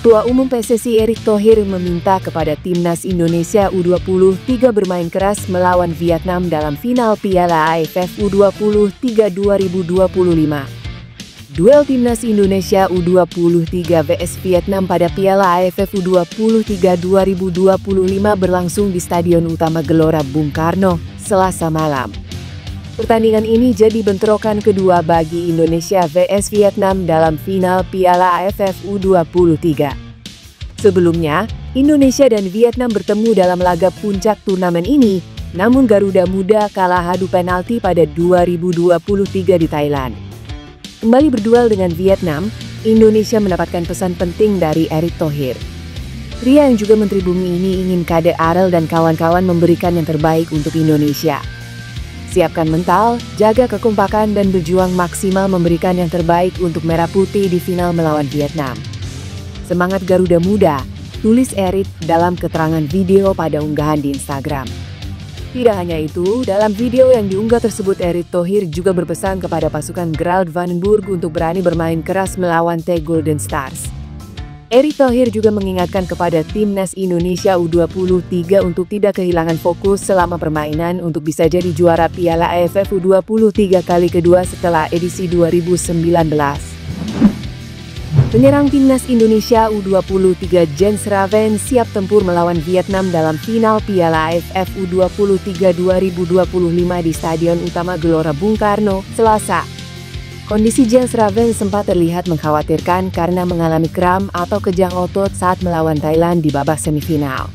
Ketua Umum PSSI Erick Thohir meminta kepada Timnas Indonesia U23 bermain keras melawan Vietnam dalam final Piala AFF U23 2025. Duel Timnas Indonesia U23 vs Vietnam pada Piala AFF U23 2025 berlangsung di Stadion Utama Gelora Bung Karno, Selasa malam. Pertandingan ini jadi bentrokan kedua bagi Indonesia vs Vietnam dalam final Piala AFF U23. Sebelumnya, Indonesia dan Vietnam bertemu dalam laga puncak turnamen ini, namun Garuda Muda kalah adu penalti pada 2023 di Thailand. Kembali berduel dengan Vietnam, Indonesia mendapatkan pesan penting dari Erick Thohir. Pria yang juga Menteri Bumi ini ingin Kade Arel dan kawan-kawan memberikan yang terbaik untuk Indonesia. Siapkan mental, jaga kekompakan dan berjuang maksimal memberikan yang terbaik untuk Merah Putih di final melawan Vietnam. Semangat Garuda Muda, tulis Erick dalam keterangan video pada unggahan di Instagram. Tidak hanya itu, dalam video yang diunggah tersebut Erick Thohir juga berpesan kepada pasukan Gerald Vandenburg untuk berani bermain keras melawan The Golden Stars. Erick Thohir juga mengingatkan kepada Timnas Indonesia U23 untuk tidak kehilangan fokus selama permainan untuk bisa jadi juara Piala AFF U23 kali kedua setelah edisi 2019. Penyerang Timnas Indonesia U23 Jens Raven siap tempur melawan Vietnam dalam final Piala AFF U23 2025 di Stadion Utama Gelora Bung Karno, Selasa. Kondisi Jens Raven sempat terlihat mengkhawatirkan karena mengalami kram atau kejang otot saat melawan Thailand di babak semifinal.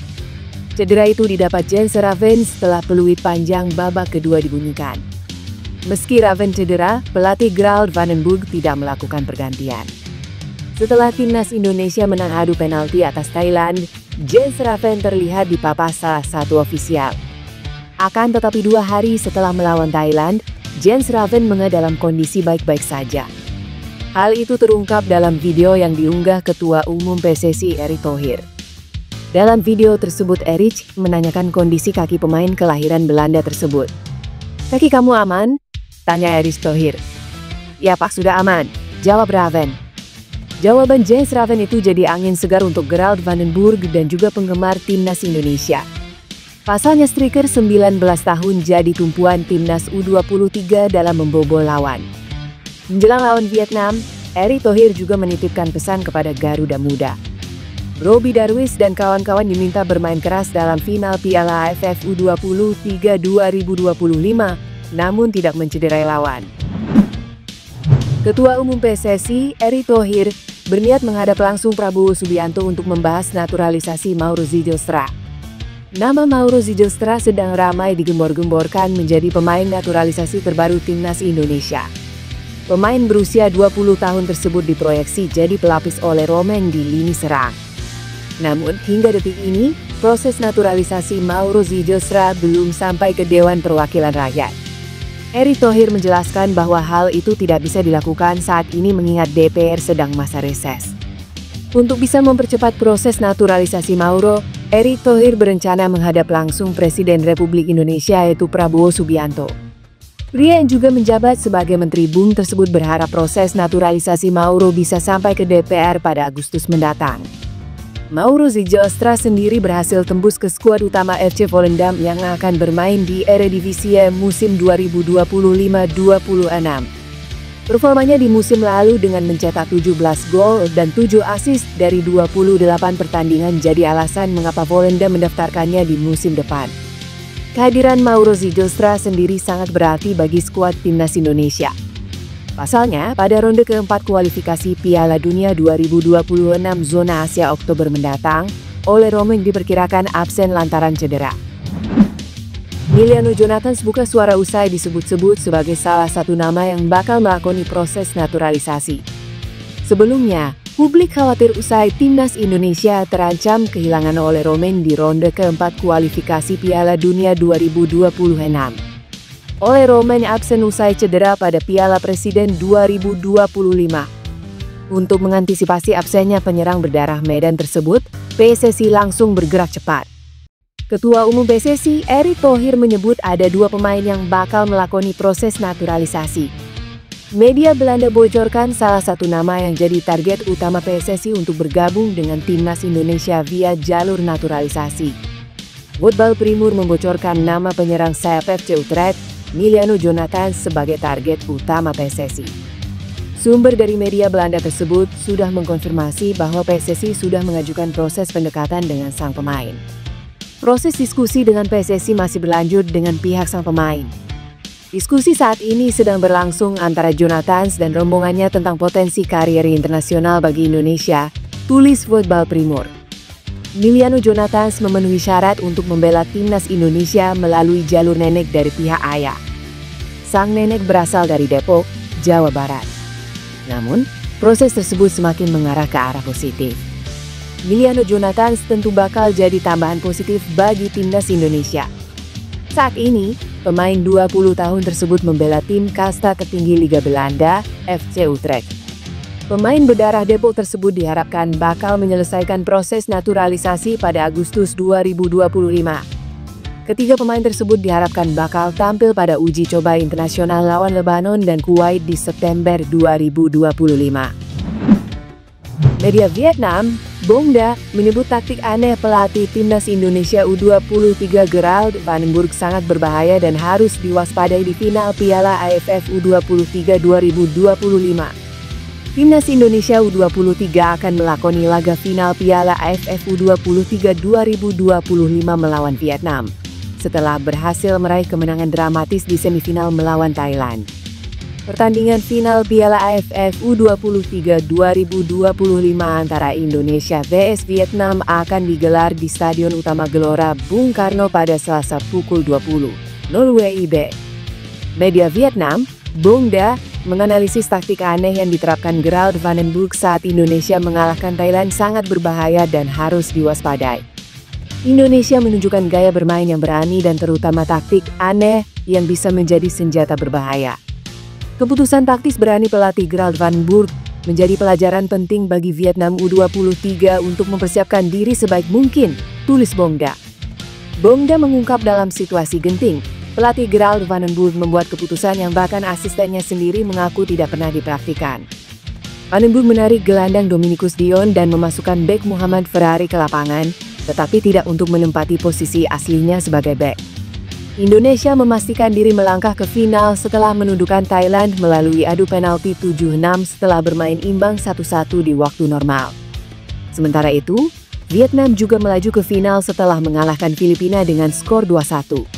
Cedera itu didapat Jens Raven setelah peluit panjang babak kedua dibunyikan. Meski Raven cedera, pelatih Gerald Vandenburg tidak melakukan pergantian. Setelah Timnas Indonesia menang adu penalti atas Thailand, Jens Raven terlihat dipapas salah satu ofisial. Akan tetapi 2 hari setelah melawan Thailand, Jens Raven dalam kondisi baik-baik saja. Hal itu terungkap dalam video yang diunggah Ketua Umum PSSI Erick Thohir. Dalam video tersebut Erick menanyakan kondisi kaki pemain kelahiran Belanda tersebut. "Kaki kamu aman?" tanya Erick Thohir. "Ya Pak, sudah aman," jawab Raven. Jawaban Jens Raven itu jadi angin segar untuk Gerald Vandenburg dan juga penggemar Timnas Indonesia. Pasalnya striker 19 tahun jadi tumpuan Timnas U23 dalam membobol lawan. Menjelang lawan Vietnam, Erick Thohir juga menitipkan pesan kepada Garuda Muda. Robby Darwish dan kawan-kawan diminta bermain keras dalam final Piala AFF U23 2025, namun tidak mencederai lawan. Ketua Umum PSSI, Erick Thohir, berniat menghadap langsung Prabowo Subianto untuk membahas naturalisasi Mauro Zylstra. Nama Mauro Zylstra sedang ramai digembor-gemborkan menjadi pemain naturalisasi terbaru Timnas Indonesia. Pemain berusia 20 tahun tersebut diproyeksi jadi pelapis oleh Romain di lini serang. Namun hingga detik ini, proses naturalisasi Mauro Zylstra belum sampai ke Dewan Perwakilan Rakyat. Erick Thohir menjelaskan bahwa hal itu tidak bisa dilakukan saat ini mengingat DPR sedang masa reses. Untuk bisa mempercepat proses naturalisasi Mauro, Erick Thohir berencana menghadap langsung Presiden Republik Indonesia yaitu Prabowo Subianto. Pria yang juga menjabat sebagai Menteri BUM tersebut berharap proses naturalisasi Mauro bisa sampai ke DPR pada Agustus mendatang. Mauro Zylstra sendiri berhasil tembus ke skuad utama FC Volendam yang akan bermain di Eredivisie musim 2025-26. Performanya di musim lalu dengan mencetak 17 gol dan 7 assist dari 28 pertandingan jadi alasan mengapa Volendam mendaftarkannya di musim depan. Kehadiran Mauro Zylstra sendiri sangat berarti bagi skuad Timnas Indonesia. Pasalnya, pada ronde keempat kualifikasi Piala Dunia 2026 zona Asia Oktober mendatang, Ole Romain diperkirakan absen lantaran cedera. Emiliano Jonathans buka suara usai disebut-sebut sebagai salah satu nama yang bakal melakoni proses naturalisasi. Sebelumnya, publik khawatir usai Timnas Indonesia terancam kehilangan Ole Romain di ronde keempat kualifikasi Piala Dunia 2026. Ole Romain absen usai cedera pada Piala Presiden 2025. Untuk mengantisipasi absennya penyerang berdarah Medan tersebut, PSSI langsung bergerak cepat. Ketua Umum PSSI Erick Thohir menyebut ada 2 pemain yang bakal melakoni proses naturalisasi. Media Belanda bocorkan salah satu nama yang jadi target utama PSSI untuk bergabung dengan Timnas Indonesia via jalur naturalisasi. Voetbal Primeur membocorkan nama penyerang sayap FC Utrecht, Emiliano Jonathan sebagai target utama PSSI. Sumber dari media Belanda tersebut sudah mengkonfirmasi bahwa PSSI sudah mengajukan proses pendekatan dengan sang pemain. Proses diskusi dengan PSSI masih berlanjut dengan pihak sang pemain. Diskusi saat ini sedang berlangsung antara Jonathan dan rombongannya tentang potensi karier internasional bagi Indonesia, tulis Voetbal Primeur. Emiliano Jonathan memenuhi syarat untuk membela timnas Indonesia melalui jalur nenek dari pihak ayah. Sang nenek berasal dari Depok, Jawa Barat. Namun, proses tersebut semakin mengarah ke arah positif. Emiliano Jonathan tentu bakal jadi tambahan positif bagi timnas Indonesia. Saat ini, pemain 20 tahun tersebut membela tim kasta tertinggi Liga Belanda, FC Utrecht. Pemain berdarah Depok tersebut diharapkan bakal menyelesaikan proses naturalisasi pada Agustus 2025. Ketiga pemain tersebut diharapkan bakal tampil pada uji coba internasional lawan Lebanon dan Kuwait di September 2025. Media Vietnam, Bongda, menyebut taktik aneh pelatih timnas Indonesia U23 Gerald van den Burg sangat berbahaya dan harus diwaspadai di final Piala AFF U23 2025. Timnas Indonesia U23 akan melakoni laga final Piala AFF U23 2025 melawan Vietnam, setelah berhasil meraih kemenangan dramatis di semifinal melawan Thailand. Pertandingan final Piala AFF U23 2025 antara Indonesia vs Vietnam akan digelar di Stadion Utama Gelora Bung Karno pada Selasa pukul 20 WIB. Media Vietnam, Bongda, menganalisis taktik aneh yang diterapkan Gerald van den Burg saat Indonesia mengalahkan Thailand sangat berbahaya dan harus diwaspadai. Indonesia menunjukkan gaya bermain yang berani dan terutama taktik aneh yang bisa menjadi senjata berbahaya. Keputusan taktis berani pelatih Gerald van den Burg menjadi pelajaran penting bagi Vietnam U23 untuk mempersiapkan diri sebaik mungkin, tulis Bongda. Bongda mengungkap dalam situasi genting, pelatih Gerald van den Burg membuat keputusan yang bahkan asistennya sendiri mengaku tidak pernah dipraktikkan. Van den Burg menarik gelandang Dominikus Dion dan memasukkan bek Muhammad Ferrari ke lapangan, tetapi tidak untuk menempati posisi aslinya sebagai bek. Indonesia memastikan diri melangkah ke final setelah menundukkan Thailand melalui adu penalti 7-6 setelah bermain imbang 1-1 di waktu normal. Sementara itu, Vietnam juga melaju ke final setelah mengalahkan Filipina dengan skor 2-1.